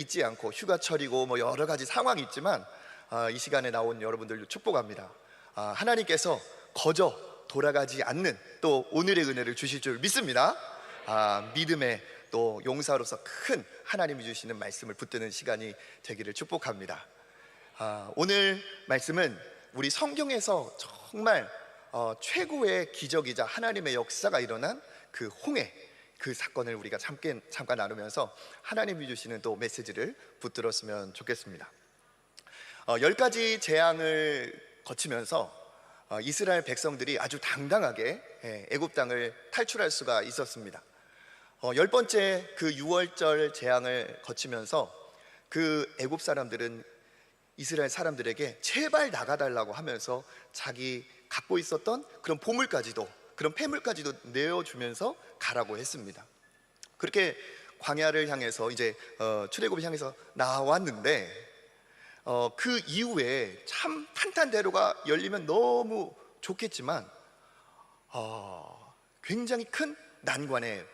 있지 않고 휴가철이고 뭐 여러 가지 상황이 있지만 이 시간에 나온 여러분들 축복합니다. 하나님께서 거저 돌아가지 않는 또 오늘의 은혜를 주실 줄 믿습니다. 믿음의 또 용사로서 큰 하나님이 주시는 말씀을 붙드는 시간이 되기를 축복합니다. 오늘 말씀은 우리 성경에서 정말 최고의 기적이자 하나님의 역사가 일어난 그 홍해, 그 사건을 우리가 잠깐 나누면서 하나님이 주시는 또 메시지를 붙들었으면 좋겠습니다. 10가지 재앙을 거치면서 이스라엘 백성들이 아주 당당하게 애굽 땅을 탈출할 수가 있었습니다. 10번째 그 6월절 재앙을 거치면서 그 애굽 사람들은 이스라엘 사람들에게 제발 나가달라고 하면서 자기 갖고 있었던 그런 보물까지도, 그런 폐물까지도 내어주면서 가라고 했습니다. 그렇게 광야를 향해서 이제 출애굽을 향해서 나왔는데 그 이후에 참 탄탄대로가 열리면 너무 좋겠지만 굉장히 큰 난관에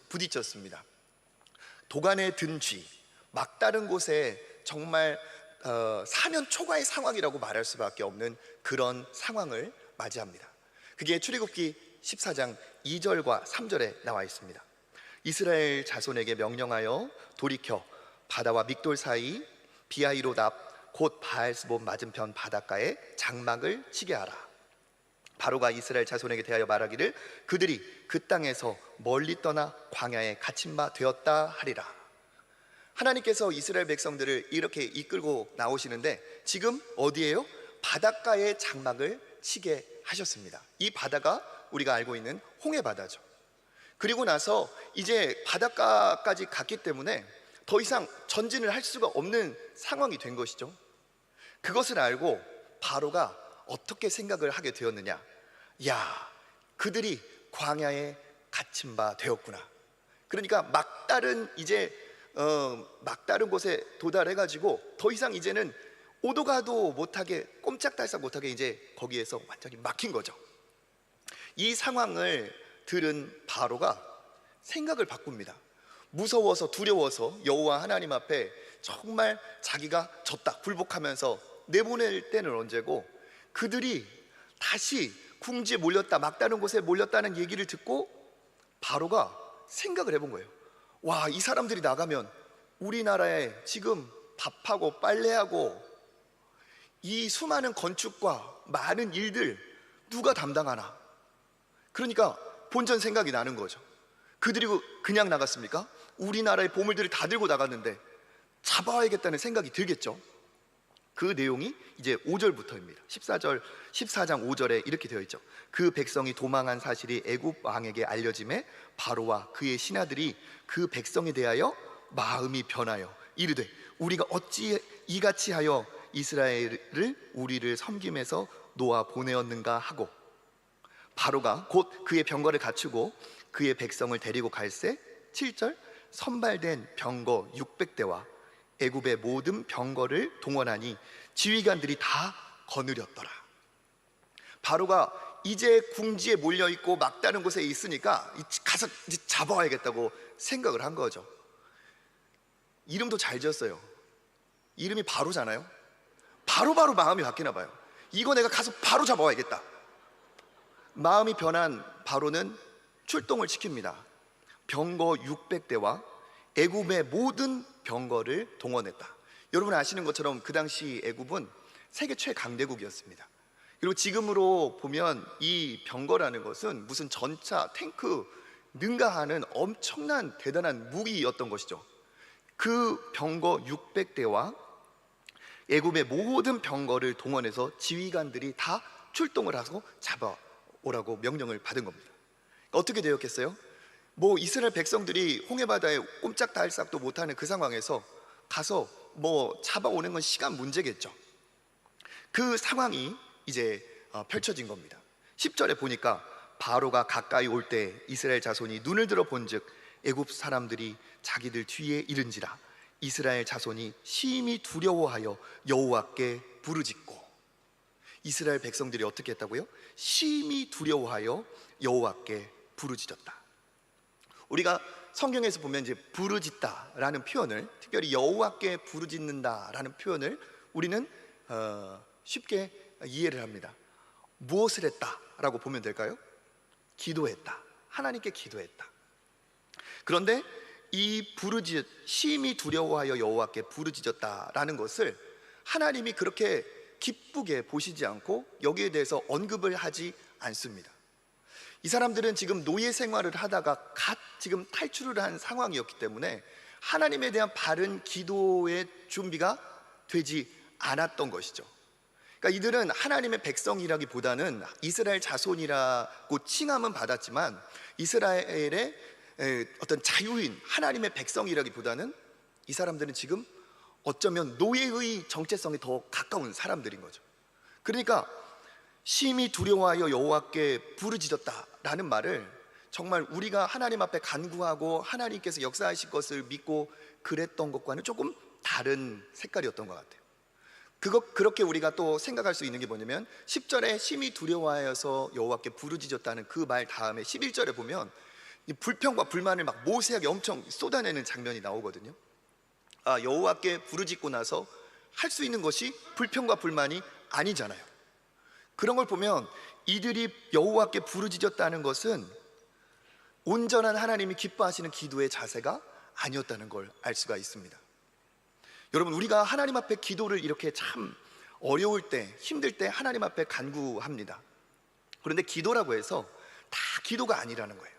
부딪혔습니다. 도간에 든 쥐, 막다른 곳에 정말 사면 초과의 상황이라고 말할 수밖에 없는 그런 상황을 맞이합니다. 그게 출애굽기 14장 2절과 3절에 나와 있습니다. 이스라엘 자손에게 명령하여 돌이켜 바다와 믹돌 사이 비하이롯 앞 곧 바알스본 맞은편 바닷가에 장막을 치게 하라. 바로가 이스라엘 자손에게 대하여 말하기를 그들이 그 땅에서 멀리 떠나 광야에 갇힌 바 되었다 하리라. 하나님께서 이스라엘 백성들을 이렇게 이끌고 나오시는데 지금 어디에요? 바닷가에 장막을 치게 하셨습니다. 이 바다가 우리가 알고 있는 홍해 바다죠. 그리고 나서 이제 바닷가까지 갔기 때문에 더 이상 전진을 할 수가 없는 상황이 된 것이죠. 그것을 알고 바로가 어떻게 생각을 하게 되었느냐? 야, 그들이 광야에 갇힌 바 되었구나. 그러니까 막다른 곳에 도달해가지고 더 이상 이제는 오도 가도 못하게, 꼼짝달싹 못하게 이제 거기에서 완전히 막힌 거죠. 이 상황을 들은 바로가 생각을 바꿉니다. 무서워서 두려워서 여호와 하나님 앞에 정말 자기가 졌다 굴복하면서 내보낼 때는 언제고, 그들이 다시 궁지에 몰렸다, 막다른 곳에 몰렸다는 얘기를 듣고 바로가 생각을 해본 거예요. 와, 이 사람들이 나가면 우리나라에 지금 밥하고 빨래하고 이 수많은 건축과 많은 일들 누가 담당하나? 그러니까 본전 생각이 나는 거죠. 그들이 그냥 나갔습니까? 우리나라의 보물들을 다 들고 나갔는데 잡아야겠다는 생각이 들겠죠. 그 내용이 이제 5절부터입니다. 14장 5절에 이렇게 되어 있죠. 그 백성이 도망한 사실이 애굽 왕에게 알려짐에 바로와 그의 신하들이 그 백성에 대하여 마음이 변하여 이르되 우리가 어찌 이같이 하여 이스라엘을 우리를 섬김에서 놓아 보내었는가 하고, 바로가 곧 그의 병거를 갖추고 그의 백성을 데리고 갈새 7절 선발된 병거 600대와 애굽의 모든 병거를 동원하니 지휘관들이 다 거느렸더라. 바로가 이제 궁지에 몰려있고 막다른 곳에 있으니까 가서 이제 잡아와야겠다고 생각을 한 거죠. 이름도 잘 지었어요. 이름이 바로잖아요. 바로 마음이 바뀌나 봐요. 이거 내가 가서 바로 잡아와야겠다. 마음이 변한 바로는 출동을 시킵니다. 병거 600대와 애굽의 모든 병거를 동원했다. 여러분 아시는 것처럼 그 당시 애굽은 세계 최강대국이었습니다. 그리고 지금으로 보면 이 병거라는 것은 무슨 전차, 탱크 능가하는 엄청난 대단한 무기였던 것이죠. 그 병거 600대와 애굽의 모든 병거를 동원해서 지휘관들이 다 출동을 하고 잡아오라고 명령을 받은 겁니다. 어떻게 되었겠어요? 이스라엘 백성들이 홍해바다에 꼼짝달싹도 못하는 그 상황에서 가서 잡아오는 건 시간 문제겠죠. 그 상황이 이제 펼쳐진 겁니다. 10절에 보니까 바로가 가까이 올 때 이스라엘 자손이 눈을 들어 본즉 애굽 사람들이 자기들 뒤에 이른지라 이스라엘 자손이 심히 두려워하여 여호와께 부르짖고. 이스라엘 백성들이 어떻게 했다고요? 심히 두려워하여 여호와께 부르짖었다. 우리가 성경에서 보면 이제 부르짖다라는 표현을, 특별히 여호와께 부르짖는다라는 표현을 우리는 쉽게 이해를 합니다. 무엇을 했다라고 보면 될까요? 기도했다. 하나님께 기도했다. 그런데 이 부르짖, 심히 두려워하여 여호와께 부르짖었다라는 것을 하나님이 그렇게 기쁘게 보시지 않고 여기에 대해서 언급을 하지 않습니다. 이 사람들은 지금 노예 생활을 하다가 갓 지금 탈출을 한 상황이었기 때문에 하나님에 대한 바른 기도의 준비가 되지 않았던 것이죠. 그러니까 이들은 하나님의 백성이라기보다는 이스라엘 자손이라고 칭함은 받았지만 이스라엘의 어떤 자유인 하나님의 백성이라기보다는 이 사람들은 지금 어쩌면 노예의 정체성에 더 가까운 사람들인 거죠. 그러니까 심히 두려워하여 여호와께 부르짖었다라는 말을 정말 우리가 하나님 앞에 간구하고 하나님께서 역사하실 것을 믿고 그랬던 것과는 조금 다른 색깔이었던 것 같아요. 그렇게 우리가 또 생각할 수 있는 게 뭐냐면 10절에 심히 두려워하여서 여호와께 부르짖었다는 그 말 다음에 11절에 보면 이 불평과 불만을 막 모세하게 엄청 쏟아내는 장면이 나오거든요. 여호와께 부르짖고 나서 할 수 있는 것이 불평과 불만이 아니잖아요. 그런 걸 보면 이들이 여호와께 부르짖었다는 것은 온전한 하나님이 기뻐하시는 기도의 자세가 아니었다는 걸 알 수가 있습니다. 여러분, 우리가 하나님 앞에 기도를 이렇게 참 어려울 때, 힘들 때 하나님 앞에 간구합니다. 그런데 기도라고 해서 다 기도가 아니라는 거예요.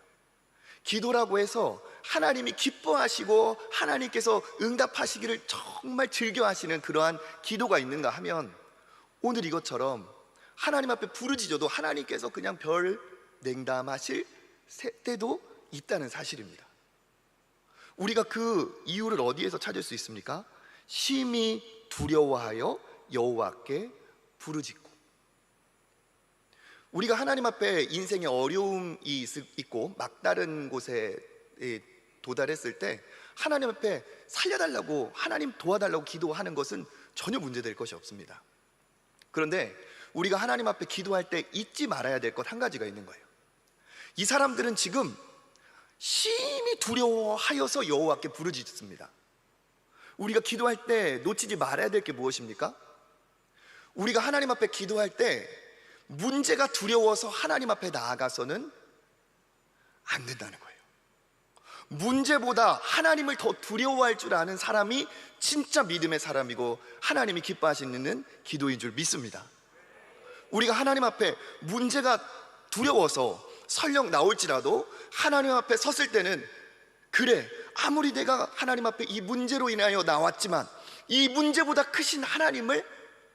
기도라고 해서 하나님이 기뻐하시고 하나님께서 응답하시기를 정말 즐겨하시는 그러한 기도가 있는가 하면 오늘 이것처럼 하나님 앞에 부르짖어도 하나님께서 그냥 별 냉담하실 때도 있다는 사실입니다. 우리가 그 이유를 어디에서 찾을 수 있습니까? 심히 두려워하여 여호와께 부르짖고. 우리가 하나님 앞에 인생에 어려움이 있고 막다른 곳에 도달했을 때 하나님 앞에 살려달라고, 하나님 도와달라고 기도하는 것은 전혀 문제될 것이 없습니다. 그런데 우리가 하나님 앞에 기도할 때 잊지 말아야 될 것 한 가지가 있는 거예요. 이 사람들은 지금 심히 두려워하여서 여호와께 부르짖습니다. 우리가 기도할 때 놓치지 말아야 될 게 무엇입니까? 우리가 하나님 앞에 기도할 때 문제가 두려워서 하나님 앞에 나아가서는 안 된다는 거예요. 문제보다 하나님을 더 두려워할 줄 아는 사람이 진짜 믿음의 사람이고 하나님이 기뻐하시는 기도인 줄 믿습니다. 우리가 하나님 앞에 문제가 두려워서 설령 나올지라도 하나님 앞에 섰을 때는, 그래, 아무리 내가 하나님 앞에 이 문제로 인하여 나왔지만 이 문제보다 크신 하나님을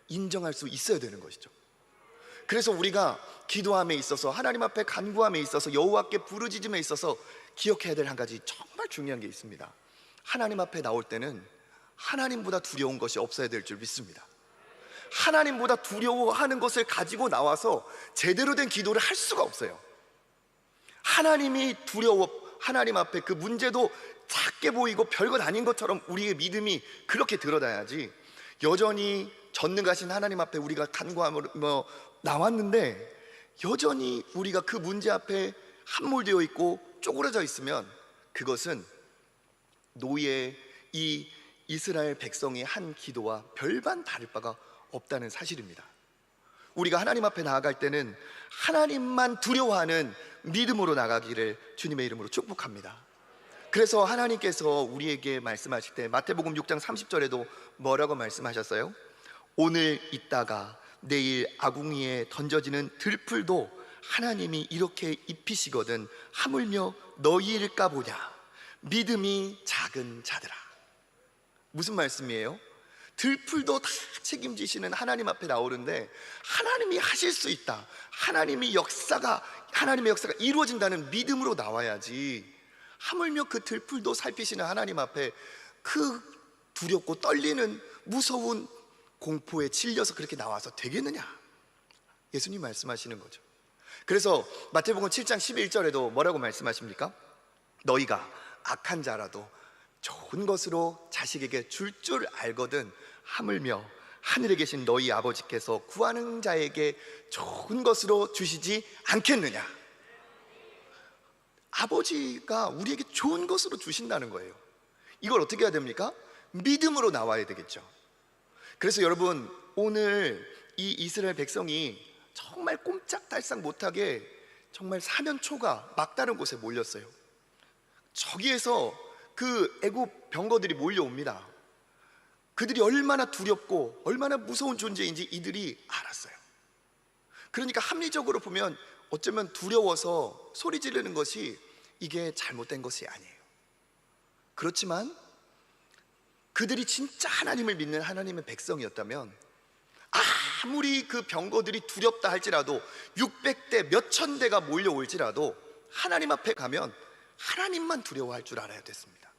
인정할 수 있어야 되는 것이죠. 그래서 우리가 기도함에 있어서, 하나님 앞에 간구함에 있어서, 여호와께 부르짖음에 있어서 기억해야 될 한 가지 정말 중요한 게 있습니다. 하나님 앞에 나올 때는 하나님보다 두려운 것이 없어야 될 줄 믿습니다. 하나님보다 두려워하는 것을 가지고 나와서 제대로 된 기도를 할 수가 없어요. 하나님이 하나님 앞에 그 문제도 작게 보이고 별것 아닌 것처럼 우리의 믿음이 그렇게 드러나야지, 여전히 전능하신 하나님 앞에 우리가 간구하며 나왔는데 여전히 우리가 그 문제 앞에 함몰되어 있고 쪼그라져 있으면 그것은 노예 이 이스라엘 백성이 한 기도와 별반 다를 바가 없다는 사실입니다. 우리가 하나님 앞에 나아갈 때는 하나님만 두려워하는 믿음으로 나가기를 주님의 이름으로 축복합니다. 그래서 하나님께서 우리에게 말씀하실 때 마태복음 6장 30절에도 뭐라고 말씀하셨어요? 오늘 있다가 내일 아궁이에 던져지는 들풀도 하나님이 이렇게 입히시거든 하물며 너희일까 보냐, 믿음이 작은 자들아. 무슨 말씀이에요? 들풀도 다 책임지시는 하나님 앞에 나오는데 하나님이 하실 수 있다, 하나님의 역사가 이루어진다는 믿음으로 나와야지, 하물며 그 들풀도 살피시는 하나님 앞에 그 두렵고 떨리는 무서운 공포에 질려서 그렇게 나와서 되겠느냐? 예수님 말씀하시는 거죠. 그래서 마태복음 7장 11절에도 뭐라고 말씀하십니까? 너희가 악한 자라도 좋은 것으로 자식에게 줄 알거든 하물며 하늘에 계신 너희 아버지께서 구하는 자에게 좋은 것으로 주시지 않겠느냐? 아버지가 우리에게 좋은 것으로 주신다는 거예요. 이걸 어떻게 해야 됩니까? 믿음으로 나와야 되겠죠. 그래서 여러분, 오늘 이 이스라엘 백성이 정말 꼼짝달싹 못하게 정말 사면초가 막다른 곳에 몰렸어요. 저기에서 그 애굽 병거들이 몰려옵니다. 그들이 얼마나 두렵고 얼마나 무서운 존재인지 이들이 알았어요. 그러니까 합리적으로 보면 어쩌면 두려워서 소리 지르는 것이 이게 잘못된 것이 아니에요. 그렇지만 그들이 진짜 하나님을 믿는 하나님의 백성이었다면 아무리 그 병거들이 두렵다 할지라도 600대 몇천 대가 몰려올지라도 하나님 앞에 가면 하나님만 두려워할 줄 알아야 됐습니다.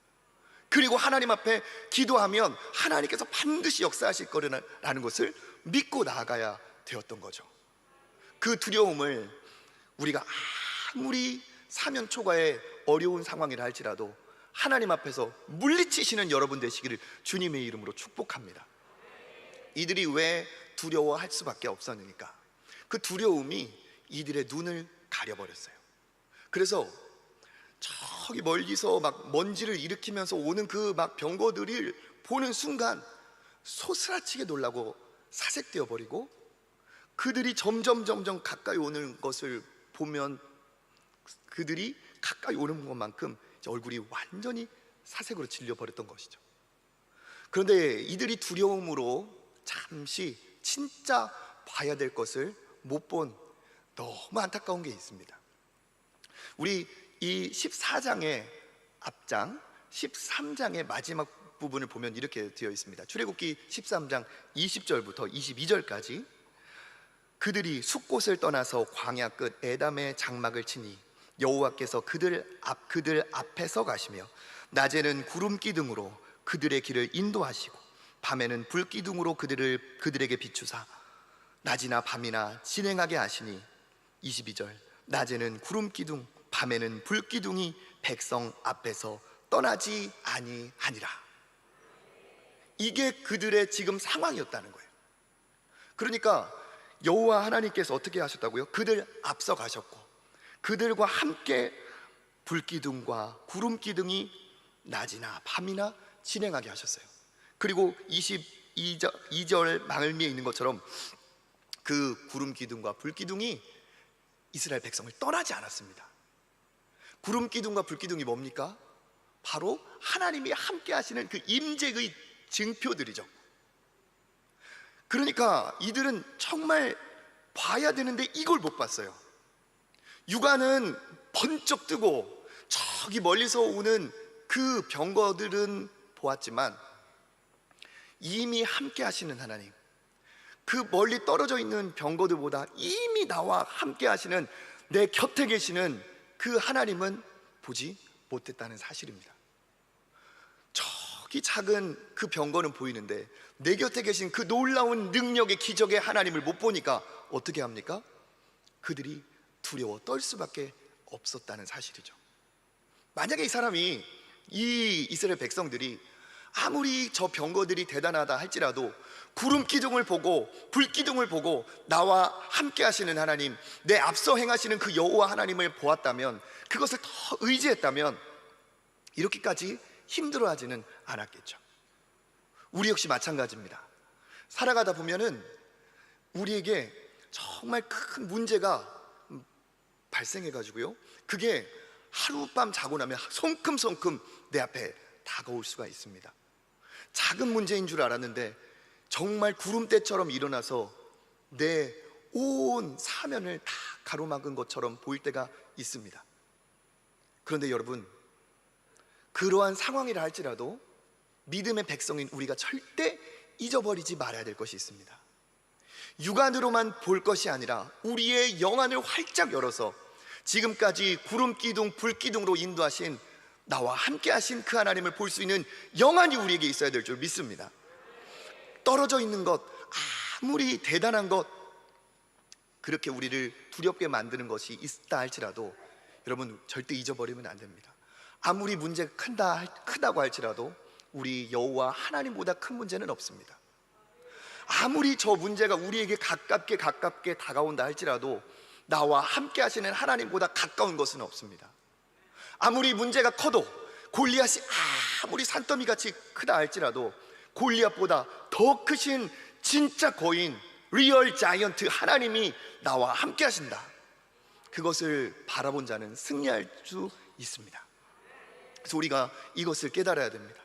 그리고 하나님 앞에 기도하면 하나님께서 반드시 역사하실 거라는 것을 믿고 나아가야 되었던 거죠. 그 두려움을 우리가 아무리 사면초가의 어려운 상황이라 할지라도 하나님 앞에서 물리치시는 여러분 되시기를 주님의 이름으로 축복합니다. 이들이 왜 두려워할 수밖에 없었느니까? 그 두려움이 이들의 눈을 가려버렸어요. 그래서 저기 멀리서 막 먼지를 일으키면서 오는 그 막 병거들을 보는 순간 소스라치게 놀라고 사색되어 버리고, 그들이 점점 가까이 오는 것을 보면 그들이 가까이 오는 것만큼 얼굴이 완전히 사색으로 질려버렸던 것이죠. 그런데 이들이 두려움으로 잠시 진짜 봐야 될 것을 못 본 너무 안타까운 게 있습니다. 우리 이 14장의 앞장 13장의 마지막 부분을 보면 이렇게 되어 있습니다. 출애굽기 13장 20절부터 22절까지 그들이 숲곳을 떠나서 광야 끝 에담의 장막을 치니 여호와께서 그들 앞에서 가시며 낮에는 구름 기둥으로 그들의 길을 인도하시고 밤에는 불 기둥으로 그들에게 비추사 낮이나 밤이나 진행하게 하시니 22절 낮에는 구름 기둥 밤에는 불 기둥이 백성 앞에서 떠나지 아니하니라. 이게 그들의 지금 상황이었다는 거예요. 그러니까 여호와 하나님께서 어떻게 하셨다고요? 그들 앞서 가셨고 그들과 함께 불기둥과 구름기둥이 낮이나 밤이나 진행하게 하셨어요. 그리고 22절 말미에 있는 것처럼 그 구름기둥과 불기둥이 이스라엘 백성을 떠나지 않았습니다. 구름기둥과 불기둥이 뭡니까? 바로 하나님이 함께 하시는 그 임재의 증표들이죠. 그러니까 이들은 정말 봐야 되는데 이걸 못 봤어요. 육안은 번쩍 뜨고 저기 멀리서 오는 그 병거들은 보았지만 이미 함께 하시는 하나님, 그 멀리 떨어져 있는 병거들보다 이미 나와 함께 하시는 내 곁에 계시는 그 하나님은 보지 못했다는 사실입니다. 저기 작은 그 병거는 보이는데 내 곁에 계신 그 놀라운 능력의 기적의 하나님을 못 보니까 어떻게 합니까? 그들이 두려워 떨 수밖에 없었다는 사실이죠. 만약에 이 이스라엘 백성들이 아무리 저 병거들이 대단하다 할지라도 구름 기둥을 보고 불 기둥을 보고 나와 함께 하시는 하나님, 내 앞서 행하시는 그 여호와 하나님을 보았다면, 그것을 더 의지했다면 이렇게까지 힘들어하지는 않았겠죠. 우리 역시 마찬가지입니다. 살아가다 보면은 우리에게 정말 큰 문제가 발생해가지고요, 그게 하룻밤 자고 나면 성큼성큼 내 앞에 다가올 수가 있습니다. 작은 문제인 줄 알았는데 정말 구름대처럼 일어나서 내 온 사면을 다 가로막은 것처럼 보일 때가 있습니다. 그런데 여러분, 그러한 상황이라 할지라도 믿음의 백성인 우리가 절대 잊어버리지 말아야 될 것이 있습니다. 육안으로만 볼 것이 아니라 우리의 영안을 활짝 열어서 지금까지 구름 기둥, 불 기둥으로 인도하신 나와 함께 하신 그 하나님을 볼 수 있는 영안이 우리에게 있어야 될 줄 믿습니다. 떨어져 있는 것, 아무리 대단한 것, 그렇게 우리를 두렵게 만드는 것이 있다 할지라도 여러분 절대 잊어버리면 안 됩니다. 아무리 문제가 크다고 할지라도 우리 여호와 하나님보다 큰 문제는 없습니다. 아무리 저 문제가 우리에게 가깝게 다가온다 할지라도 나와 함께 하시는 하나님보다 가까운 것은 없습니다. 아무리 문제가 커도, 골리앗이 아무리 산더미같이 크다 할지라도 골리앗보다 더 크신 진짜 거인, 리얼 자이언트 하나님이 나와 함께 하신다, 그것을 바라본 자는 승리할 수 있습니다. 그래서 우리가 이것을 깨달아야 됩니다.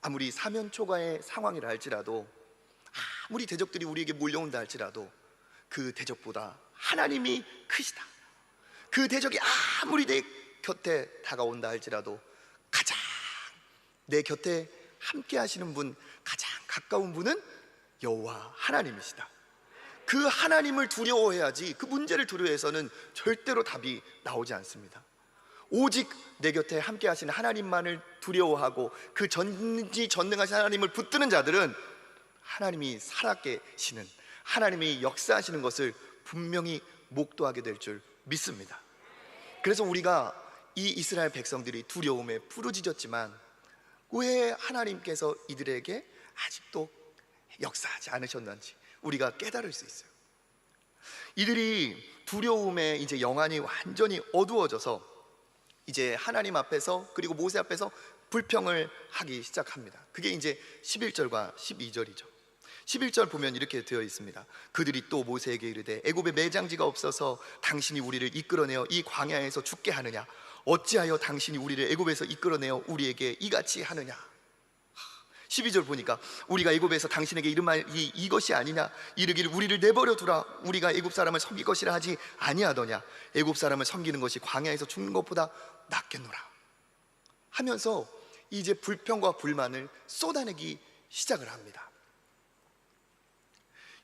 아무리 사면초가의 상황이라 할지라도, 아무리 대적들이 우리에게 몰려온다 할지라도 그 대적보다 하나님이 크시다. 그 대적이 아무리 내 곁에 다가온다 할지라도 가장 내 곁에 함께 하시는 분, 가장 가까운 분은 여호와 하나님이시다. 그 하나님을 두려워해야지 그 문제를 두려워해서는 절대로 답이 나오지 않습니다. 오직 내 곁에 함께 하시는 하나님만을 두려워하고 그 전지전능하신 하나님을 붙드는 자들은 하나님이 살아계시는, 하나님이 역사하시는 것을 분명히 목도하게 될 줄 믿습니다. 그래서 우리가 이 이스라엘 백성들이 두려움에 부르짖었지만 왜 하나님께서 이들에게 아직도 역사하지 않으셨는지 우리가 깨달을 수 있어요. 이들이 두려움에 이제 영안이 완전히 어두워져서 이제 하나님 앞에서, 그리고 모세 앞에서 불평을 하기 시작합니다. 그게 이제 11절과 12절이죠 11절 보면 이렇게 되어 있습니다. 그들이 또 모세에게 이르되 애굽에 매장지가 없어서 당신이 우리를 이끌어내어 이 광야에서 죽게 하느냐? 어찌하여 당신이 우리를 애굽에서 이끌어내어 우리에게 이같이 하느냐? 12절 보니까 우리가 애굽에서 당신에게 이른 말이 이것이 아니냐? 이르기를 우리를 내버려 두라. 우리가 애굽 사람을 섬길 것이라 하지 아니하더냐? 애굽 사람을 섬기는 것이 광야에서 죽는 것보다 낫겠노라 하면서 이제 불평과 불만을 쏟아내기 시작을 합니다.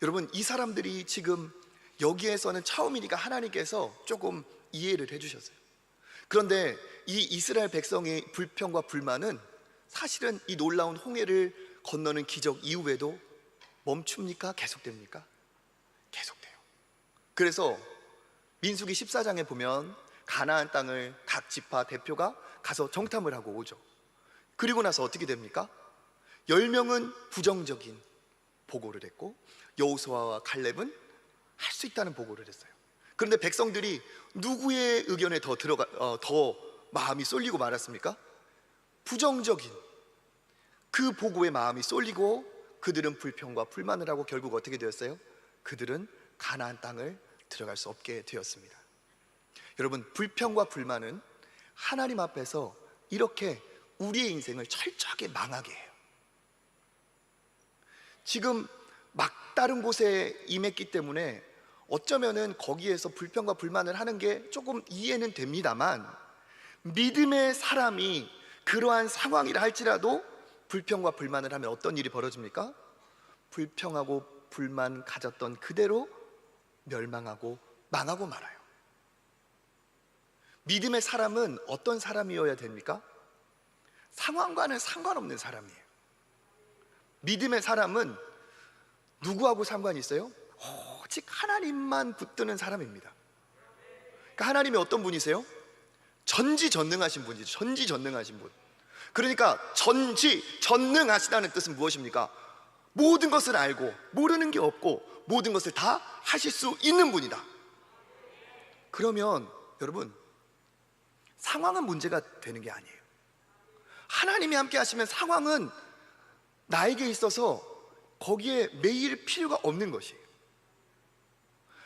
여러분, 이 사람들이 지금 여기에서는 처음이니까 하나님께서 조금 이해를 해주셨어요. 그런데 이 이스라엘 백성의 불평과 불만은 사실은 이 놀라운 홍해를 건너는 기적 이후에도 멈춥니까? 계속됩니까? 계속돼요. 그래서 민수기 14장에 보면 가나안 땅을 각 지파 대표가 가서 정탐을 하고 오죠. 그리고 나서 어떻게 됩니까? 10명은 부정적인 보고를 했고 여호수아와 갈렙은 할 수 있다는 보고를 했어요. 그런데 백성들이 누구의 의견에 더 마음이 쏠리고 말았습니까? 부정적인 그 보고에 마음이 쏠리고 그들은 불평과 불만을 하고 결국 어떻게 되었어요? 그들은 가나안 땅을 들어갈 수 없게 되었습니다. 여러분, 불평과 불만은 하나님 앞에서 이렇게 우리의 인생을 철저하게 망하게 해요. 지금 막다른 곳에 임했기 때문에 어쩌면은 거기에서 불평과 불만을 하는 게 조금 이해는 됩니다만, 믿음의 사람이 그러한 상황이라 할지라도 불평과 불만을 하면 어떤 일이 벌어집니까? 불평하고 불만 가졌던 그대로 멸망하고 망하고 말아요. 믿음의 사람은 어떤 사람이어야 됩니까? 상황과는 상관없는 사람이에요. 믿음의 사람은 누구하고 상관이 있어요? 오직 하나님만 붙드는 사람입니다. 그러니까 하나님이 어떤 분이세요? 전지전능하신 분이죠. 전지전능하신 분. 그러니까 전지전능하시다는 뜻은 무엇입니까? 모든 것을 알고 모르는 게 없고 모든 것을 다 하실 수 있는 분이다. 그러면 여러분, 상황은 문제가 되는 게 아니에요. 하나님이 함께 하시면 상황은 나에게 있어서 거기에 매일 필요가 없는 것이에요.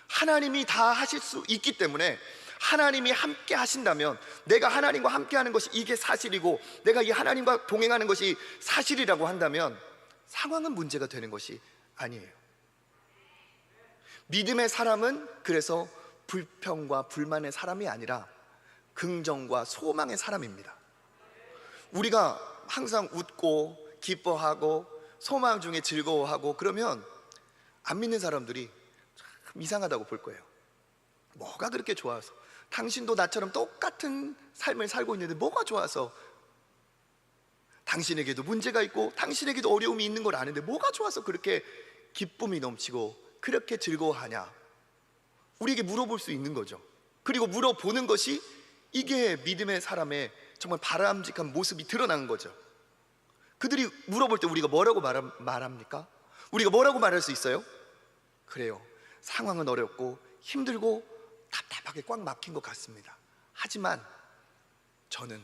하나님이 다 하실 수 있기 때문에 하나님이 함께 하신다면, 내가 하나님과 함께 하는 것이 이게 사실이고 내가 이 하나님과 동행하는 것이 사실이라고 한다면 상황은 문제가 되는 것이 아니에요. 믿음의 사람은 그래서 불평과 불만의 사람이 아니라 긍정과 소망의 사람입니다. 우리가 항상 웃고 기뻐하고 소망 중에 즐거워하고 그러면 안 믿는 사람들이 참 이상하다고 볼 거예요. 뭐가 그렇게 좋아서, 당신도 나처럼 똑같은 삶을 살고 있는데 뭐가 좋아서, 당신에게도 문제가 있고 당신에게도 어려움이 있는 걸 아는데 뭐가 좋아서 그렇게 기쁨이 넘치고 그렇게 즐거워하냐, 우리에게 물어볼 수 있는 거죠. 그리고 물어보는 것이 이게 믿음의 사람의 정말 바람직한 모습이 드러나는 거죠. 그들이 물어볼 때 우리가 뭐라고 말합니까? 우리가 뭐라고 말할 수 있어요? 그래요, 상황은 어렵고 힘들고 답답하게 꽉 막힌 것 같습니다. 하지만 저는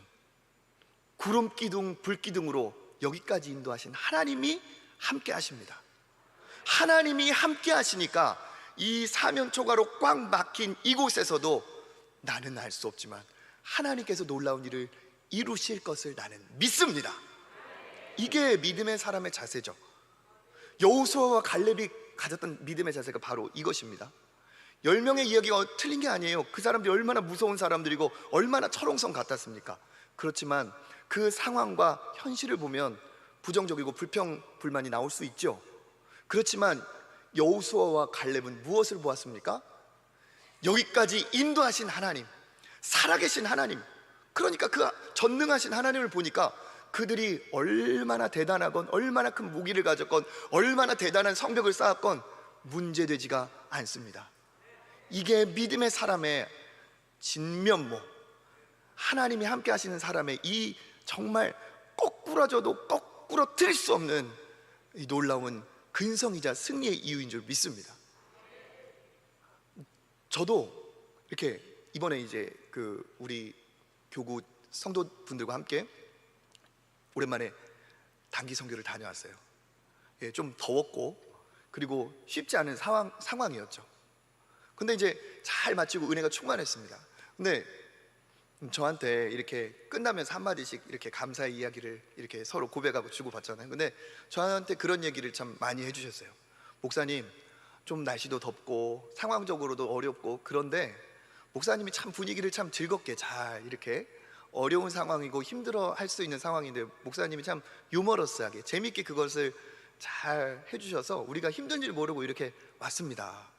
구름 기둥, 불 기둥으로 여기까지 인도하신 하나님이 함께 하십니다. 하나님이 함께 하시니까 이 사면초가로 꽉 막힌 이곳에서도 나는 알 수 없지만 하나님께서 놀라운 일을 이루실 것을 나는 믿습니다. 이게 믿음의 사람의 자세죠. 여호수아와 갈렙이 가졌던 믿음의 자세가 바로 이것입니다. 10명의 이야기가 틀린 게 아니에요. 그 사람들이 얼마나 무서운 사람들이고 얼마나 철옹성 같았습니까? 그렇지만 그 상황과 현실을 보면 부정적이고 불평불만이 나올 수 있죠. 그렇지만 여호수아와 갈렙은 무엇을 보았습니까? 여기까지 인도하신 하나님, 살아계신 하나님, 그러니까 그 전능하신 하나님을 보니까 그들이 얼마나 대단하건 얼마나 큰 무기를 가졌건 얼마나 대단한 성벽을 쌓았건 문제되지가 않습니다. 이게 믿음의 사람의 진면모, 하나님이 함께 하시는 사람의 이 정말 거꾸라져도 거꾸러뜨릴 수 없는 이 놀라운 근성이자 승리의 이유인 줄 믿습니다. 저도 이렇게 이번에 이제 우리 교구 성도분들과 함께 오랜만에 단기 선교를 다녀왔어요. 예, 좀 더웠고 그리고 쉽지 않은 상황이었죠. 근데 이제 잘 마치고 은혜가 충만했습니다. 근데 저한테 이렇게 끝나면서 한마디씩 이렇게 감사의 이야기를 이렇게 서로 고백하고 주고받잖아요. 근데 저한테 그런 얘기를 참 많이 해주셨어요. 목사님, 좀 날씨도 덥고 상황적으로도 어렵고 그런데 목사님이 참 분위기를 참 즐겁게 잘 이렇게 어려운 상황이고 힘들어 할 수 있는 상황인데 목사님이 참 유머러스하게 재밌게 그것을 잘 해주셔서 우리가 힘든 줄 모르고 이렇게 왔습니다.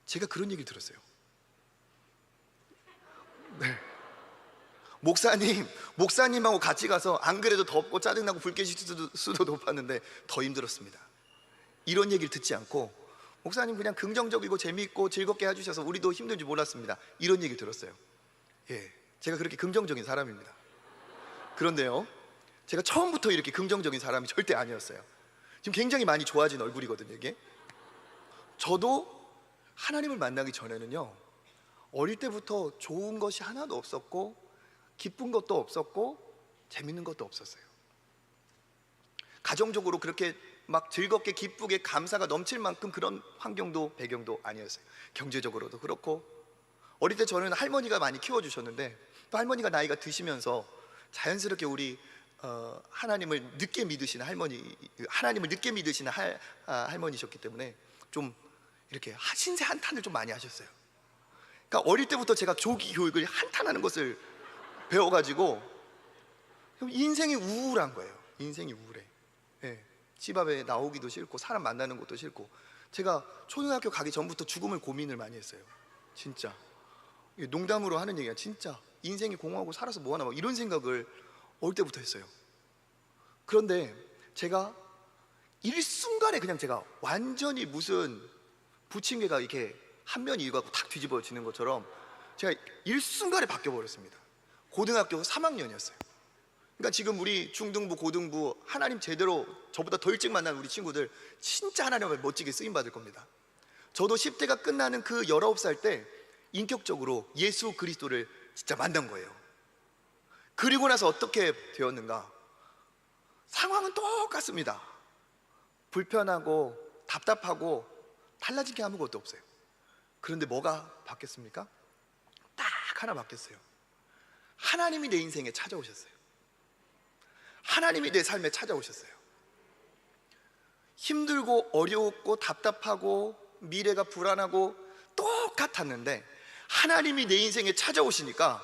제가 그런 얘기를 들었어요. 네. 목사님하고 같이 가서 안 그래도 덥고 짜증나고 불 깨질 수도 높았는데 더 힘들었습니다. 이런 얘기를 듣지 않고 목사님 그냥 긍정적이고 재미있고 즐겁게 해주셔서 우리도 힘든지 몰랐습니다. 이런 얘기를 들었어요. 예, 제가 그렇게 긍정적인 사람입니다. 그런데요, 제가 처음부터 이렇게 긍정적인 사람이 절대 아니었어요. 지금 굉장히 많이 좋아진 얼굴이거든요. 이게 저도 하나님을 만나기 전에는요, 어릴 때부터 좋은 것이 하나도 없었고 기쁜 것도 없었고 재밌는 것도 없었어요. 가정적으로 그렇게 막 즐겁게 기쁘게 감사가 넘칠 만큼 그런 환경도 배경도 아니었어요. 경제적으로도 그렇고 어릴 때 저는 할머니가 많이 키워주셨는데 또 할머니가 나이가 드시면서 자연스럽게 우리 하나님을 늦게 믿으시는 하나님을 늦게 믿으시는 할머니셨기 때문에 좀 이렇게 신세 한탄을 좀 많이 하셨어요. 그러니까 어릴 때부터 제가 조기 교육을 한탄하는 것을 배워가지고 인생이 우울한 거예요. 인생이 우울해. 예, 집 앞에 나오기도 싫고 사람 만나는 것도 싫고 제가 초등학교 가기 전부터 죽음을 고민을 많이 했어요. 진짜 농담으로 하는 얘기야. 진짜 인생이 공허하고 살아서 뭐하나 막 이런 생각을 어릴 때부터 했어요. 그런데 제가 일순간에 그냥 제가 완전히 무슨 부침개가 이렇게 한 면이 이거갖고 탁 뒤집어지는 것처럼 제가 일순간에 바뀌어버렸습니다. 고등학교 3학년이었어요. 그러니까 지금 우리 중등부, 고등부 하나님 제대로 저보다 더 일찍 만난 우리 친구들 진짜 하나님을 멋지게 쓰임받을 겁니다. 저도 10대가 끝나는 그 19살 때 인격적으로 예수 그리스도를 진짜 만난 거예요. 그리고 나서 어떻게 되었는가? 상황은 똑같습니다. 불편하고 답답하고 달라진 게 아무것도 없어요. 그런데 뭐가 바뀌었습니까? 딱 하나 바뀌었어요. 하나님이 내 인생에 찾아오셨어요. 하나님이 내 삶에 찾아오셨어요. 힘들고 어려웠고 답답하고 미래가 불안하고 똑같았는데 하나님이 내 인생에 찾아오시니까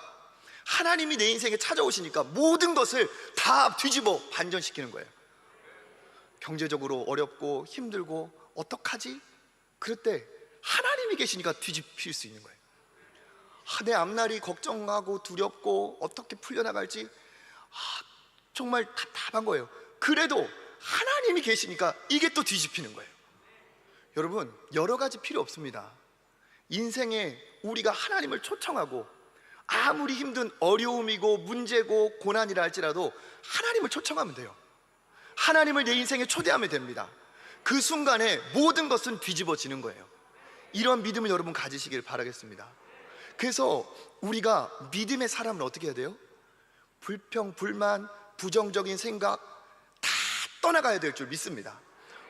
모든 것을 다 뒤집어 반전시키는 거예요. 경제적으로 어렵고 힘들고 어떡하지? 그럴 때 하나님이 계시니까 뒤집힐 수 있는 거예요. 내 앞날이 걱정하고 두렵고 어떻게 풀려나갈지 정말 답답한 거예요. 그래도 하나님이 계시니까 이게 또 뒤집히는 거예요. 여러분, 여러 가지 필요 없습니다. 인생에 우리가 하나님을 초청하고 아무리 힘든 어려움이고 문제고 고난이라 할지라도 하나님을 초청하면 돼요. 하나님을 내 인생에 초대하면 됩니다. 그 순간에 모든 것은 뒤집어지는 거예요. 이런 믿음을 여러분 가지시길 바라겠습니다. 그래서 우리가 믿음의 사람을 어떻게 해야 돼요? 불평, 불만, 부정적인 생각 다 떠나가야 될 줄 믿습니다.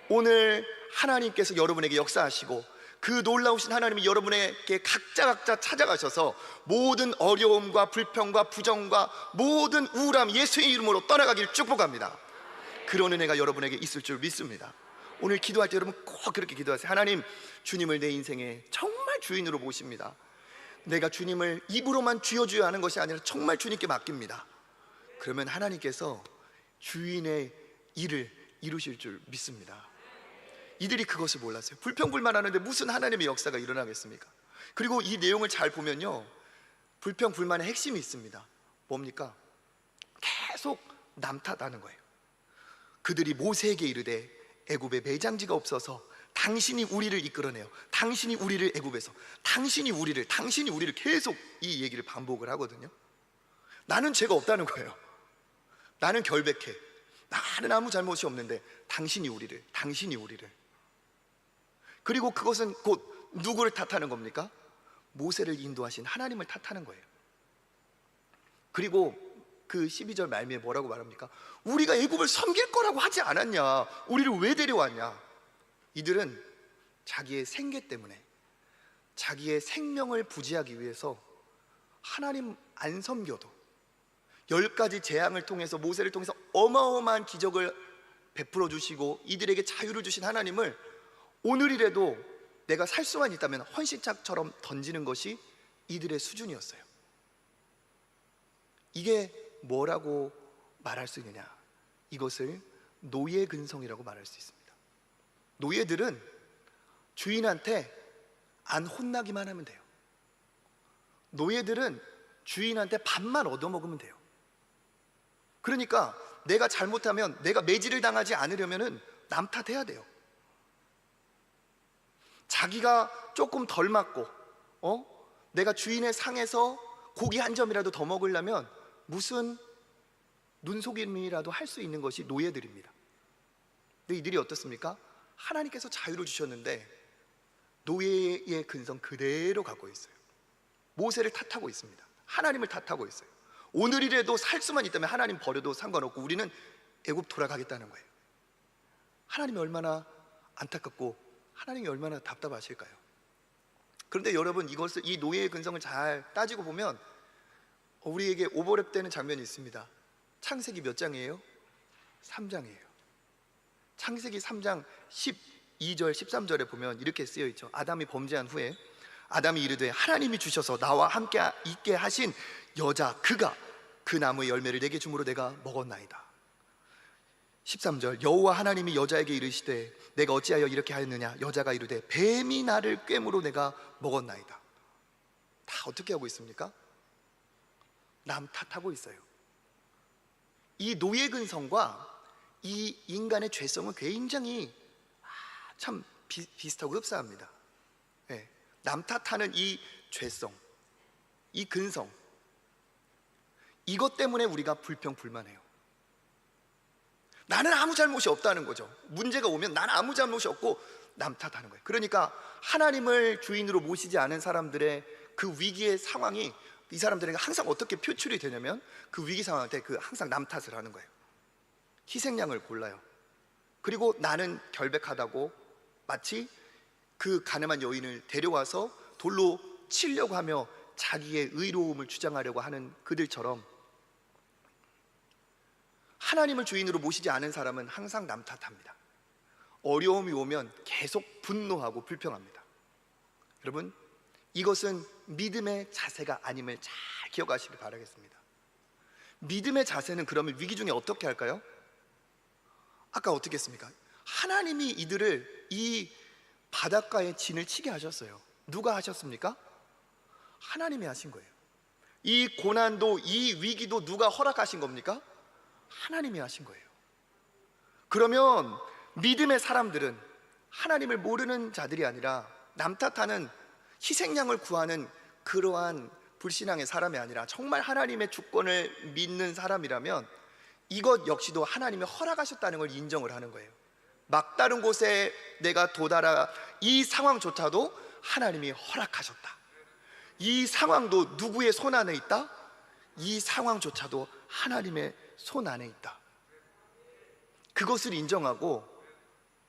오늘 하나님께서 여러분에게 역사하시고 그 놀라우신 하나님이 여러분에게 각자 찾아가셔서 모든 어려움과 불평과 부정과 모든 우울함 예수의 이름으로 떠나가기를 축복합니다. 그런 은혜가 여러분에게 있을 줄 믿습니다. 오늘 기도할 때 여러분 꼭 그렇게 기도하세요. 하나님, 주님을 내 인생에 정말 주인으로 모십니다. 내가 주님을 입으로만 주여 주여 하는 것이 아니라 정말 주님께 맡깁니다. 그러면 하나님께서 주인의 일을 이루실 줄 믿습니다. 이들이 그것을 몰랐어요. 불평불만하는데 무슨 하나님의 역사가 일어나겠습니까? 그리고 이 내용을 잘 보면요, 불평불만의 핵심이 있습니다. 뭡니까? 계속 남 탓하는 거예요. 그들이 모세에게 이르되 애굽에 매장지가 없어서 당신이 우리를 이끌어내요. 당신이 우리를 애굽에서, 당신이 우리를 계속 이 얘기를 반복을 하거든요. 나는 죄가 없다는 거예요. 나는 결백해. 나는 아무 잘못이 없는데 당신이 우리를. 그리고 그것은 곧 누구를 탓하는 겁니까? 모세를 인도하신 하나님을 탓하는 거예요. 그리고 그 12절 말미에 뭐라고 말합니까? 우리가 애굽을 섬길 거라고 하지 않았냐? 우리를 왜 데려왔냐? 이들은 자기의 생계 때문에, 자기의 생명을 부지하기 위해서 하나님 안 섬겨도 10가지 재앙을 통해서, 모세를 통해서 어마어마한 기적을 베풀어 주시고 이들에게 자유를 주신 하나님을 오늘이라도 내가 살 수만 있다면 헌신짝처럼 던지는 것이 이들의 수준이었어요. 이게 뭐라고 말할 수 있느냐? 이것을 노예 근성이라고 말할 수 있습니다. 노예들은 주인한테 안 혼나기만 하면 돼요. 노예들은 주인한테 밥만 얻어먹으면 돼요. 그러니까 내가 잘못하면, 내가 매질을 당하지 않으려면 남 탓해야 돼요. 자기가 조금 덜 맞고 내가 주인의 상에서 고기 한 점이라도 더 먹으려면 무슨 눈속임이라도 할 수 있는 것이 노예들입니다. 근데 이들이 어떻습니까? 하나님께서 자유를 주셨는데 노예의 근성 그대로 갖고 있어요. 모세를 탓하고 있습니다. 하나님을 탓하고 있어요. 오늘이라도 살 수만 있다면 하나님 버려도 상관없고 우리는 애굽 돌아가겠다는 거예요. 하나님이 얼마나 안타깝고 하나님이 얼마나 답답하실까요? 그런데 여러분, 이 노예의 근성을 잘 따지고 보면 우리에게 오버랩되는 장면이 있습니다. 창세기 몇 장이에요? 3장이에요. 창세기 3장 12절 13절에 보면 이렇게 쓰여 있죠. 아담이 범죄한 후에 아담이 이르되 하나님이 주셔서 나와 함께 있게 하신 여자 그가 그 나무의 열매를 내게 주므로 내가 먹었나이다. 13절 여호와 하나님이 여자에게 이르시되 내가 어찌하여 이렇게 하였느냐? 여자가 이르되 뱀이 나를 꿰므로 내가 먹었나이다. 다 어떻게 하고 있습니까? 남 탓하고 있어요. 이 노예 근성과 이 인간의 죄성은 굉장히 참 비슷하고 흡사합니다. 네. 남 탓하는 이 죄성, 이 근성, 이것 때문에 우리가 불평불만해요. 나는 아무 잘못이 없다는 거죠. 문제가 오면 나는 아무 잘못이 없고 남 탓하는 거예요. 그러니까 하나님을 주인으로 모시지 않은 사람들의 그 위기의 상황이 이 사람들에게 항상 어떻게 표출이 되냐면 그 위기 상황 때 항상 남 탓을 하는 거예요. 희생양을 골라요. 그리고 나는 결백하다고 마치 그 가늠한 여인을 데려와서 돌로 치려고 하며 자기의 의로움을 주장하려고 하는 그들처럼 하나님을 주인으로 모시지 않은 사람은 항상 남 탓합니다. 어려움이 오면 계속 분노하고 불평합니다. 여러분, 이것은 믿음의 자세가 아님을 잘 기억하시길 바라겠습니다. 믿음의 자세는 그러면 위기 중에 어떻게 할까요? 아까 어떻게 했습니까? 하나님이 이들을 이 바닷가에 진을 치게 하셨어요. 누가 하셨습니까? 하나님이 하신 거예요. 이 고난도, 이 위기도 누가 허락하신 겁니까? 하나님이 하신 거예요. 그러면 믿음의 사람들은 하나님을 모르는 자들이 아니라 남 탓하는 희생양을 구하는 그러한 불신앙의 사람이 아니라 정말 하나님의 주권을 믿는 사람이라면 이것 역시도 하나님이 허락하셨다는 걸 인정을 하는 거예요. 막다른 곳에 내가 도달하 이 상황조차도 하나님이 허락하셨다. 이 상황도 누구의 손 안에 있다? 이 상황조차도 하나님의 손 안에 있다. 그것을 인정하고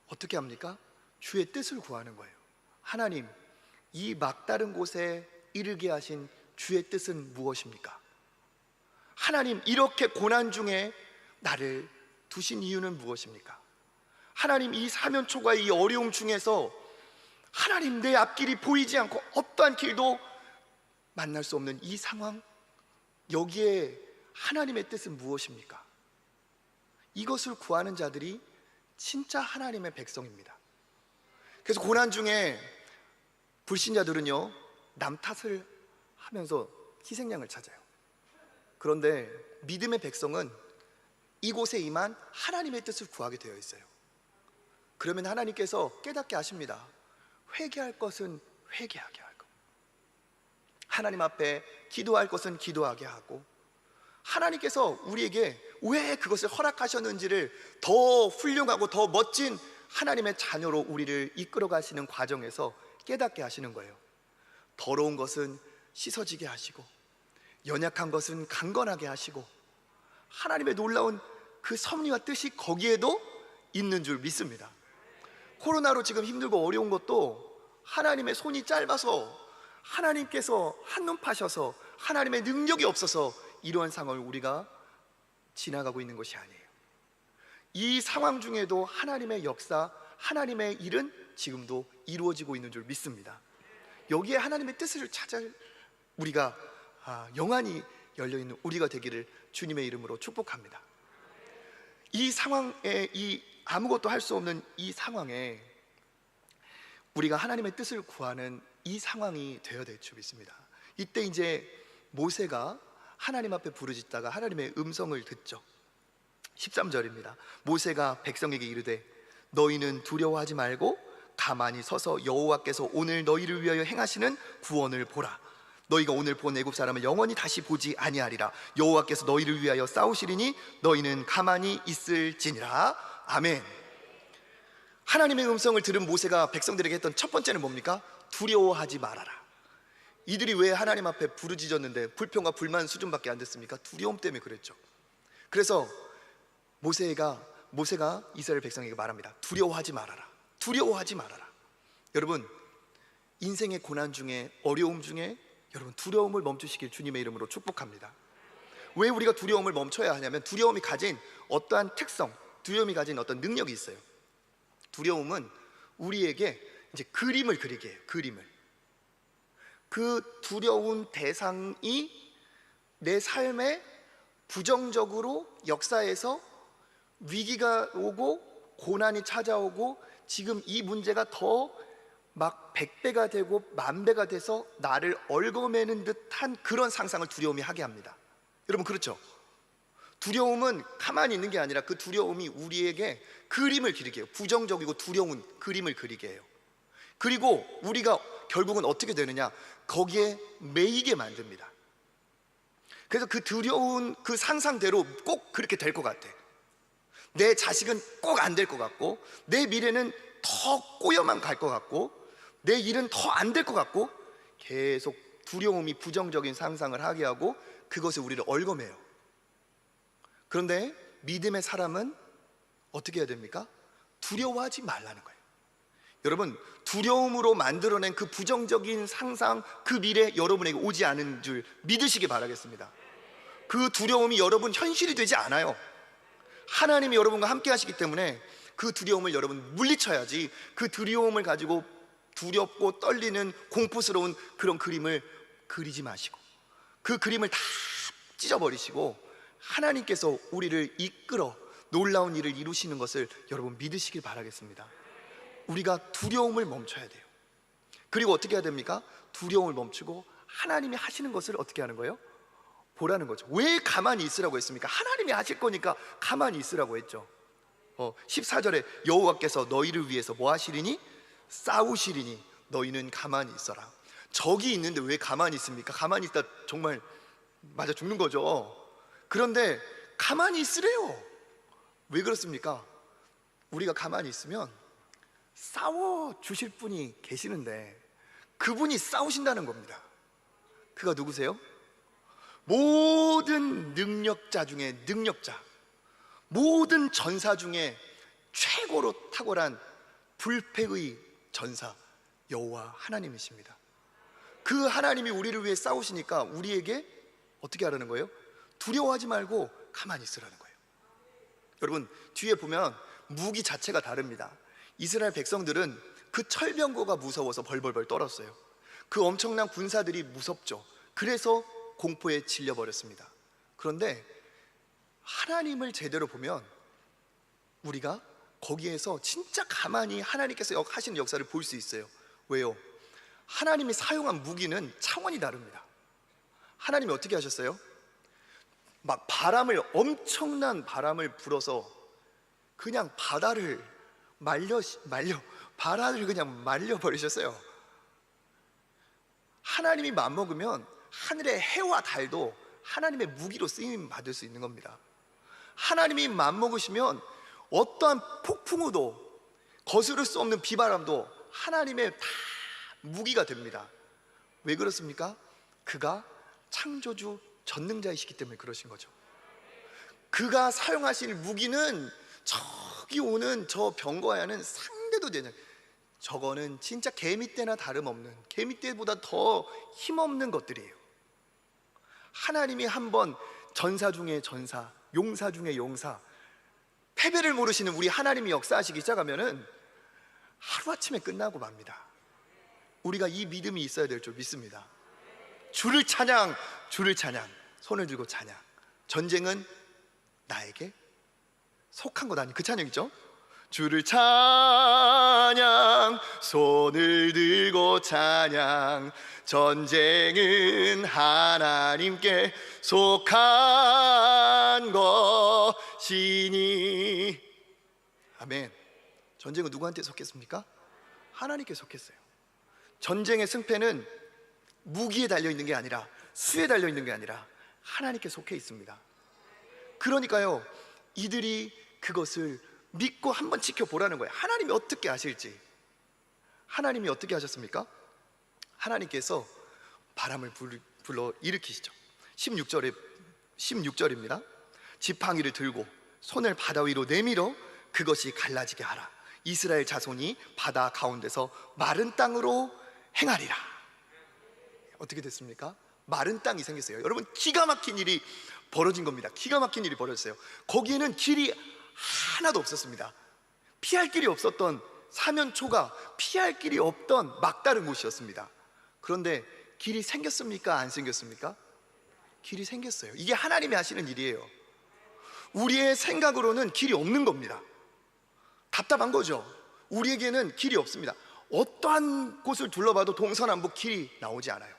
어떻게 합니까? 주의 뜻을 구하는 거예요. 하나님, 이 막다른 곳에 이르게 하신 주의 뜻은 무엇입니까? 하나님, 이렇게 고난 중에 나를 두신 이유는 무엇입니까? 하나님, 이 사면초가 이 어려움 중에서 하나님, 내 앞길이 보이지 않고 어떠한 길도 만날 수 없는 이 상황, 여기에 하나님의 뜻은 무엇입니까? 이것을 구하는 자들이 진짜 하나님의 백성입니다. 그래서 고난 중에 불신자들은요, 남 탓을 하면서 희생양을 찾아요. 그런데 믿음의 백성은 이곳에 임한 하나님의 뜻을 구하게 되어 있어요. 그러면 하나님께서 깨닫게 하십니다. 회개할 것은 회개하게 하고, 하나님 앞에 기도할 것은 기도하게 하고, 하나님께서 우리에게 왜 그것을 허락하셨는지를 더 훌륭하고 더 멋진 하나님의 자녀로 우리를 이끌어 가시는 과정에서 깨닫게 하시는 거예요. 더러운 것은 씻어지게 하시고, 연약한 것은 강건하게 하시고, 하나님의 놀라운 그 섭리와 뜻이 거기에도 있는 줄 믿습니다. 코로나로 지금 힘들고 어려운 것도 하나님의 손이 짧아서, 하나님께서 한눈 파셔서, 하나님의 능력이 없어서 이러한 상황을 우리가 지나가고 있는 것이 아니에요. 이 상황 중에도 하나님의 역사, 하나님의 일은 지금도 이루어지고 있는 줄 믿습니다. 여기에 하나님의 뜻을 찾을 우리가 영안이 열려있는 우리가 되기를 주님의 이름으로 축복합니다. 이 상황에, 이 아무것도 할 수 없는 이 상황에 우리가 하나님의 뜻을 구하는 이 상황이 되어야 될 줄 믿습니다. 이때 이제 모세가 하나님 앞에 부르짖다가 하나님의 음성을 듣죠. 13절입니다. 모세가 백성에게 이르되 너희는 두려워하지 말고 가만히 서서 여호와께서 오늘 너희를 위하여 행하시는 구원을 보라. 너희가 오늘 본 애굽 사람을 영원히 다시 보지 아니하리라. 여호와께서 너희를 위하여 싸우시리니 너희는 가만히 있을지니라. 아멘. 하나님의 음성을 들은 모세가 백성들에게 했던 첫 번째는 뭡니까? 두려워하지 말아라. 이들이 왜 하나님 앞에 부르짖었는데 불평과 불만 수준밖에 안 됐습니까? 두려움 때문에 그랬죠. 그래서 모세가 이스라엘 백성에게 말합니다. 두려워하지 말아라. 두려워하지 말아라. 여러분, 인생의 고난 중에, 어려움 중에 여러분 두려움을 멈추시길 주님의 이름으로 축복합니다. 왜 우리가 두려움을 멈춰야 하냐면, 두려움이 가진 어떠한 특성, 두려움이 가진 어떤 능력이 있어요. 두려움은 우리에게 이제 그림을 그리게 해요. 그림을. 그 두려운 대상이 내 삶에 부정적으로 역사에서 위기가 오고 고난이 찾아오고 지금 이 문제가 더 막 100배가 되고 10,000배가 돼서 나를 얽어매는 듯한 그런 상상을 두려움이 하게 합니다. 여러분, 그렇죠? 두려움은 가만히 있는 게 아니라 그 두려움이 우리에게 그림을 그리게 해요. 부정적이고 두려운 그림을 그리게 해요. 그리고 우리가 결국은 어떻게 되느냐? 거기에 매이게 만듭니다. 그래서 그 두려운 그 상상대로 꼭 그렇게 될 것 같아. 내 자식은 꼭 안 될 것 같고, 내 미래는 더 꼬여만 갈 것 같고, 내 일은 더 안 될 것 같고, 계속 두려움이 부정적인 상상을 하게 하고 그것을 우리를 얽어매요. 그런데 믿음의 사람은 어떻게 해야 됩니까? 두려워하지 말라는 거예요. 여러분, 두려움으로 만들어낸 그 부정적인 상상, 그 미래 여러분에게 오지 않은 줄 믿으시기 바라겠습니다. 그 두려움이 여러분 현실이 되지 않아요. 하나님이 여러분과 함께 하시기 때문에 그 두려움을 여러분 물리쳐야지, 그 두려움을 가지고 두렵고 떨리는 공포스러운 그런 그림을 그리지 마시고, 그 그림을 다 찢어버리시고 하나님께서 우리를 이끌어 놀라운 일을 이루시는 것을 여러분 믿으시길 바라겠습니다. 우리가 두려움을 멈춰야 돼요. 그리고 어떻게 해야 됩니까? 두려움을 멈추고 하나님이 하시는 것을 어떻게 하는 거예요? 보라는 거죠. 왜 가만히 있으라고 했습니까? 하나님이 하실 거니까 가만히 있으라고 했죠. 14절에 여호와께서 너희를 위해서 뭐 하시리니? 싸우시리니 너희는 가만히 있어라. 적이 있는데 왜 가만히 있습니까? 가만히 있다 정말 맞아 죽는 거죠. 그런데 가만히 있으래요. 왜 그렇습니까? 우리가 가만히 있으면 싸워 주실 분이 계시는데 그분이 싸우신다는 겁니다. 그가 누구세요? 모든 능력자 중에 능력자, 모든 전사 중에 최고로 탁월한 불패의 전사 여호와 하나님이십니다. 그 하나님이 우리를 위해 싸우시니까 우리에게 어떻게 하라는 거예요? 두려워하지 말고 가만히 있으라는 거예요. 여러분, 뒤에 보면 무기 자체가 다릅니다. 이스라엘 백성들은 그 철병거가 무서워서 벌벌벌 떨었어요. 그 엄청난 군사들이 무섭죠. 그래서 공포에 질려버렸습니다. 그런데 하나님을 제대로 보면 우리가 거기에서 진짜 가만히 하나님께서 하시는 역사를 볼 수 있어요. 왜요? 하나님이 사용한 무기는 차원이 다릅니다. 하나님이 어떻게 하셨어요? 막 엄청난 바람을 불어서 그냥 바다를 바다를 그냥 말려버리셨어요. 하나님이 맘먹으면 하늘의 해와 달도 하나님의 무기로 쓰임 받을 수 있는 겁니다. 하나님이 맘먹으시면 어떠한 폭풍우도 거스를 수 없는 비바람도 하나님의 다 무기가 됩니다. 왜 그렇습니까? 그가 창조주 전능자이시기 때문에 그러신 거죠. 그가 사용하실 무기는 저기 오는 저 병거와는 상대도 되냐, 저거는 진짜 개미떼나 다름없는, 개미떼보다 더 힘없는 것들이에요. 하나님이 한번 전사 중에 전사, 용사 중에 용사, 패배를 모르시는 우리 하나님이 역사하시기 시작하면은 하루아침에 끝나고 맙니다. 우리가 이 믿음이 있어야 될 줄 믿습니다. 주를 찬양, 주를 찬양, 손을 들고 찬양. 전쟁은 나에게 속한 것 아니, 그 찬양이죠. 주를 찬양, 손을 들고 찬양. 전쟁은 하나님께 속한 것이니. 아멘. 전쟁은 누구한테 속했습니까? 하나님께 속했어요. 전쟁의 승패는 무기에 달려있는 게 아니라, 수에 달려있는 게 아니라 하나님께 속해 있습니다. 그러니까요, 이들이 그것을 믿고 한번 지켜보라는 거예요. 하나님이 어떻게 하실지. 하나님이 어떻게 하셨습니까? 하나님께서 바람을 불러 일으키시죠. 16절입니다. 지팡이를 들고 손을 바다 위로 내밀어 그것이 갈라지게 하라. 이스라엘 자손이 바다 가운데서 마른 땅으로 행하리라. 어떻게 됐습니까? 마른 땅이 생겼어요. 여러분, 기가 막힌 일이 벌어진 겁니다. 기가 막힌 일이 벌어졌어요. 거기에는 길이 하나도 없었습니다. 피할 길이 없었던 사면초가 피할 길이 없던 막다른 곳이었습니다. 그런데 길이 생겼습니까? 안 생겼습니까? 길이 생겼어요. 이게 하나님이 하시는 일이에요. 우리의 생각으로는 길이 없는 겁니다. 답답한 거죠. 우리에게는 길이 없습니다. 어떠한 곳을 둘러봐도 동서남북 길이 나오지 않아요.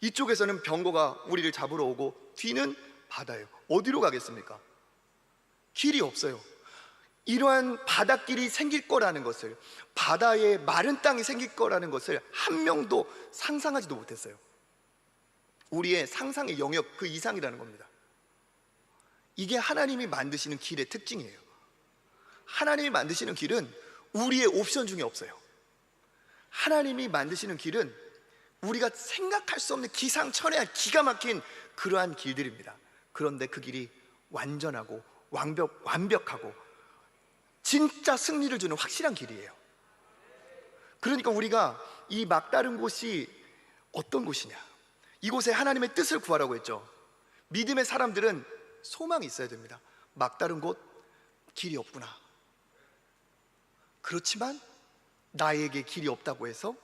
이쪽에서는 병거가 우리를 잡으러 오고 뒤는 바다예요. 어디로 가겠습니까? 길이 없어요. 이러한 바닷길이 생길 거라는 것을, 바다에 마른 땅이 생길 거라는 것을 한 명도 상상하지도 못했어요. 우리의 상상의 영역 그 이상이라는 겁니다. 이게 하나님이 만드시는 길의 특징이에요. 하나님이 만드시는 길은 우리의 옵션 중에 없어요. 하나님이 만드시는 길은 우리가 생각할 수 없는 기상천외한 기가 막힌 그러한 길들입니다. 그런데 그 길이 완전하고 완벽하고 진짜 승리를 주는 확실한 길이에요. 그러니까 우리가 이 막다른 곳이 어떤 곳이냐, 이곳에 하나님의 뜻을 구하라고 했죠. 믿음의 사람들은 소망이 있어야 됩니다. 막다른 곳, 길이 없구나. 그렇지만 나에게 길이 없다고 해서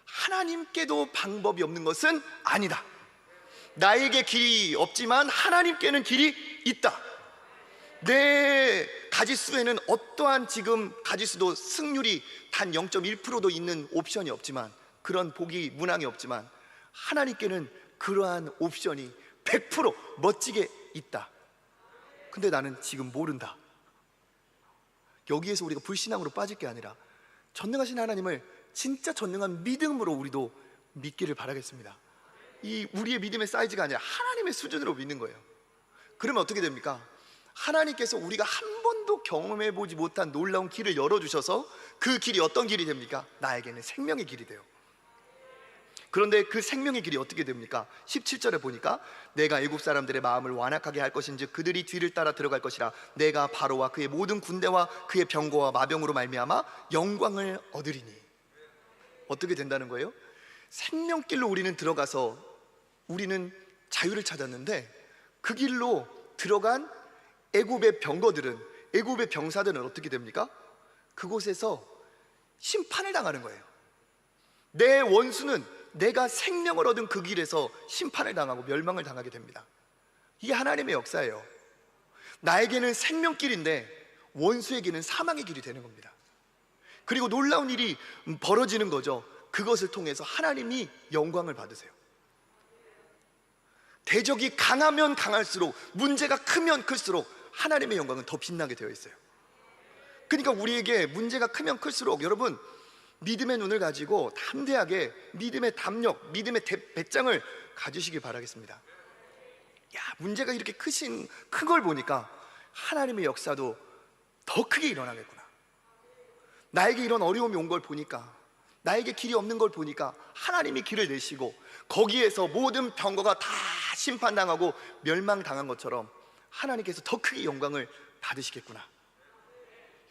하나님께도 방법이 없는 것은 아니다. 나에게 길이 없지만 하나님께는 길이 있다. 내 가지수에는 어떠한 지금 가지수도 승률이 단 0.1%도 있는 옵션이 없지만, 그런 복이 문항이 없지만 하나님께는 그러한 옵션이 100% 멋지게 있다. 근데 나는 지금 모른다. 여기에서 우리가 불신앙으로 빠질 게 아니라 전능하신 하나님을 진짜 전능한 믿음으로 우리도 믿기를 바라겠습니다. 이 우리의 믿음의 사이즈가 아니라 하나님의 수준으로 믿는 거예요. 그러면 어떻게 됩니까? 하나님께서 우리가 한 번도 경험해 보지 못한 놀라운 길을 열어주셔서 그 길이 어떤 길이 됩니까? 나에게는 생명의 길이 돼요. 그런데 그 생명의 길이 어떻게 됩니까? 17절에 보니까 내가 애굽 사람들의 마음을 완악하게 할 것인즉 그들이 뒤를 따라 들어갈 것이라. 내가 바로와 그의 모든 군대와 그의 병거와 마병으로 말미암아 영광을 얻으리니. 어떻게 된다는 거예요? 생명길로 우리는 들어가서 우리는 자유를 찾았는데, 그 길로 들어간 애굽의 병거들은, 애굽의 병사들은 어떻게 됩니까? 그곳에서 심판을 당하는 거예요. 내 원수는 내가 생명을 얻은 그 길에서 심판을 당하고 멸망을 당하게 됩니다. 이게 하나님의 역사예요. 나에게는 생명길인데 원수에게는 사망의 길이 되는 겁니다. 그리고 놀라운 일이 벌어지는 거죠. 그것을 통해서 하나님이 영광을 받으세요. 대적이 강하면 강할수록, 문제가 크면 클수록 하나님의 영광은 더 빛나게 되어 있어요. 그러니까 우리에게 문제가 크면 클수록 여러분, 믿음의 눈을 가지고 담대하게 믿음의 담력, 믿음의 배짱을 가지시길 바라겠습니다. 야, 문제가 이렇게 큰 걸 보니까 하나님의 역사도 더 크게 일어나겠구나. 나에게 이런 어려움이 온 걸 보니까, 나에게 길이 없는 걸 보니까 하나님이 길을 내시고 거기에서 모든 병거가 다 심판당하고 멸망당한 것처럼 하나님께서 더 크게 영광을 받으시겠구나.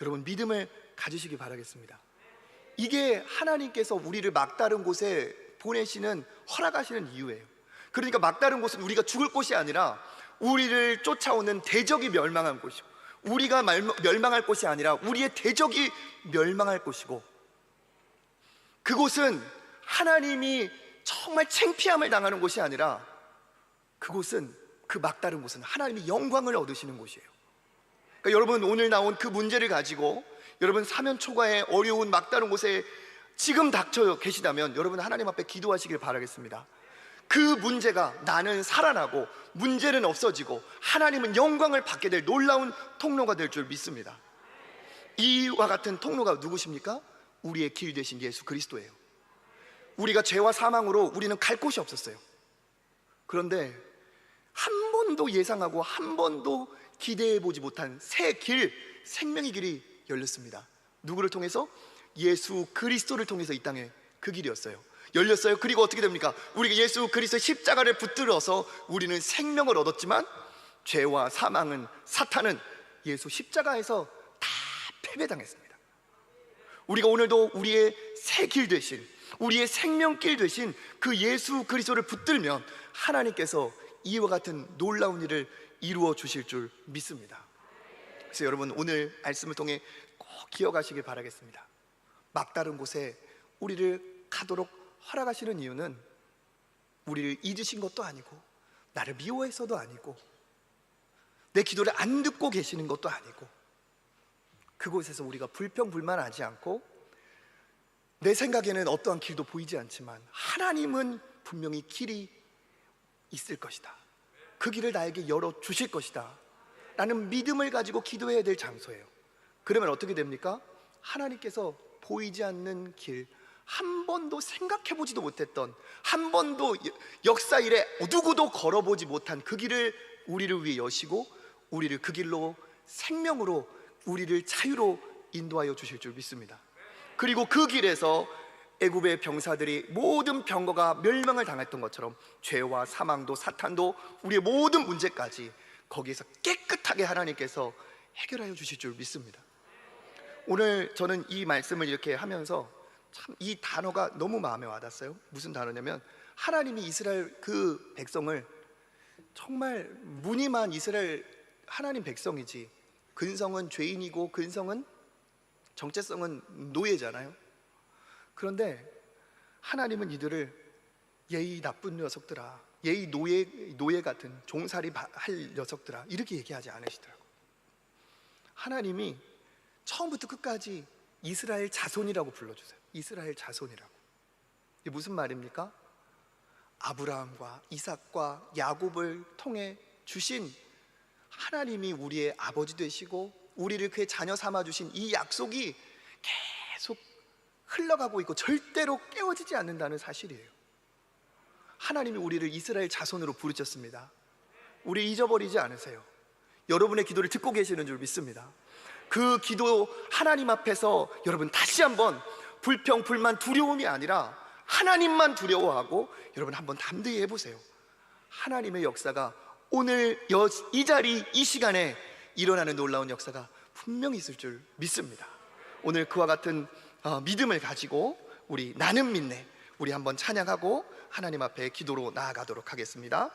여러분, 믿음을 가지시기 바라겠습니다. 이게 하나님께서 우리를 막다른 곳에 보내시는, 허락하시는 이유예요. 그러니까 막다른 곳은 우리가 죽을 곳이 아니라 우리를 쫓아오는 대적이 멸망한 곳이고, 우리가 멸망할 곳이 아니라 우리의 대적이 멸망할 곳이고, 그곳은 하나님이 정말 창피함을 당하는 곳이 아니라 그곳은, 그 막다른 곳은 하나님이 영광을 얻으시는 곳이에요. 그러니까 여러분, 오늘 나온 그 문제를 가지고 여러분 사면 초과의 어려운 막다른 곳에 지금 닥쳐 계시다면 여러분 하나님 앞에 기도하시길 바라겠습니다. 그 문제가, 나는 살아나고 문제는 없어지고 하나님은 영광을 받게 될 놀라운 통로가 될 줄 믿습니다. 이와 같은 통로가 누구십니까? 우리의 길 되신 예수 그리스도예요. 우리가 죄와 사망으로 우리는 갈 곳이 없었어요. 그런데 한 번도 예상하고 한 번도 기대해 보지 못한 새 길, 생명의 길이 열렸습니다. 누구를 통해서? 예수 그리스도를 통해서 이 땅에 그 길이었어요. 열렸어요. 그리고 어떻게 됩니까? 우리가 예수 그리스도의 십자가를 붙들어서 우리는 생명을 얻었지만 죄와 사망은, 사탄은 예수 십자가에서 다 패배당했습니다. 우리가 오늘도 우리의 새 길 되신, 우리의 생명길 되신 그 예수 그리스도를 붙들면 하나님께서 이와 같은 놀라운 일을 이루어 주실 줄 믿습니다. 그래서 여러분, 오늘 말씀을 통해 꼭 기억하시길 바라겠습니다. 막다른 곳에 우리를 가도록 허락하시는 이유는 우리를 잊으신 것도 아니고, 나를 미워해서도 아니고, 내 기도를 안 듣고 계시는 것도 아니고, 그곳에서 우리가 불평불만하지 않고, 내 생각에는 어떠한 길도 보이지 않지만 하나님은 분명히 길이 있을 것이다, 그 길을 나에게 열어주실 것이다 라는 믿음을 가지고 기도해야 될 장소예요. 그러면 어떻게 됩니까? 하나님께서 보이지 않는 길, 한 번도 생각해보지도 못했던, 한 번도 역사 이래 누구도 걸어보지 못한 그 길을 우리를 위해 여시고, 우리를 그 길로 생명으로, 우리를 자유로 인도하여 주실 줄 믿습니다. 그리고 그 길에서 애굽의 병사들이 모든 병거가 멸망을 당했던 것처럼 죄와 사망도 사탄도 우리의 모든 문제까지 거기에서 깨끗하게 하나님께서 해결하여 주실 줄 믿습니다. 오늘 저는 이 말씀을 이렇게 하면서 참 이 단어가 너무 마음에 와닿았어요. 무슨 단어냐면, 하나님이 이스라엘 그 백성을 정말 무늬만 이스라엘 하나님 백성이지, 근성은 죄인이고 근성은, 정체성은 노예잖아요. 그런데 하나님은 이들을 예의 나쁜 녀석들아, 예의 노예 같은 종살이 할 녀석들아, 이렇게 얘기하지 않으시더라고요. 하나님이 처음부터 끝까지 이스라엘 자손이라고 불러주세요. 이스라엘 자손이라고. 이게 무슨 말입니까? 아브라함과 이삭과 야곱을 통해 주신 하나님이 우리의 아버지 되시고 우리를 그의 자녀 삼아 주신 이 약속이 계속 흘러가고 있고 절대로 깨어지지 않는다는 사실이에요. 하나님이 우리를 이스라엘 자손으로 부르셨습니다. 우리 잊어버리지 않으세요. 여러분의 기도를 듣고 계시는 줄 믿습니다. 그 기도 하나님 앞에서 여러분 다시 한번 불평, 불만, 두려움이 아니라 하나님만 두려워하고, 여러분 한번 담대히 해보세요. 하나님의 역사가 오늘 이 자리 이 시간에 일어나는 놀라운 역사가 분명히 있을 줄 믿습니다. 오늘 그와 같은 믿음을 가지고 우리 나는 믿네, 우리 한번 찬양하고 하나님 앞에 기도로 나아가도록 하겠습니다.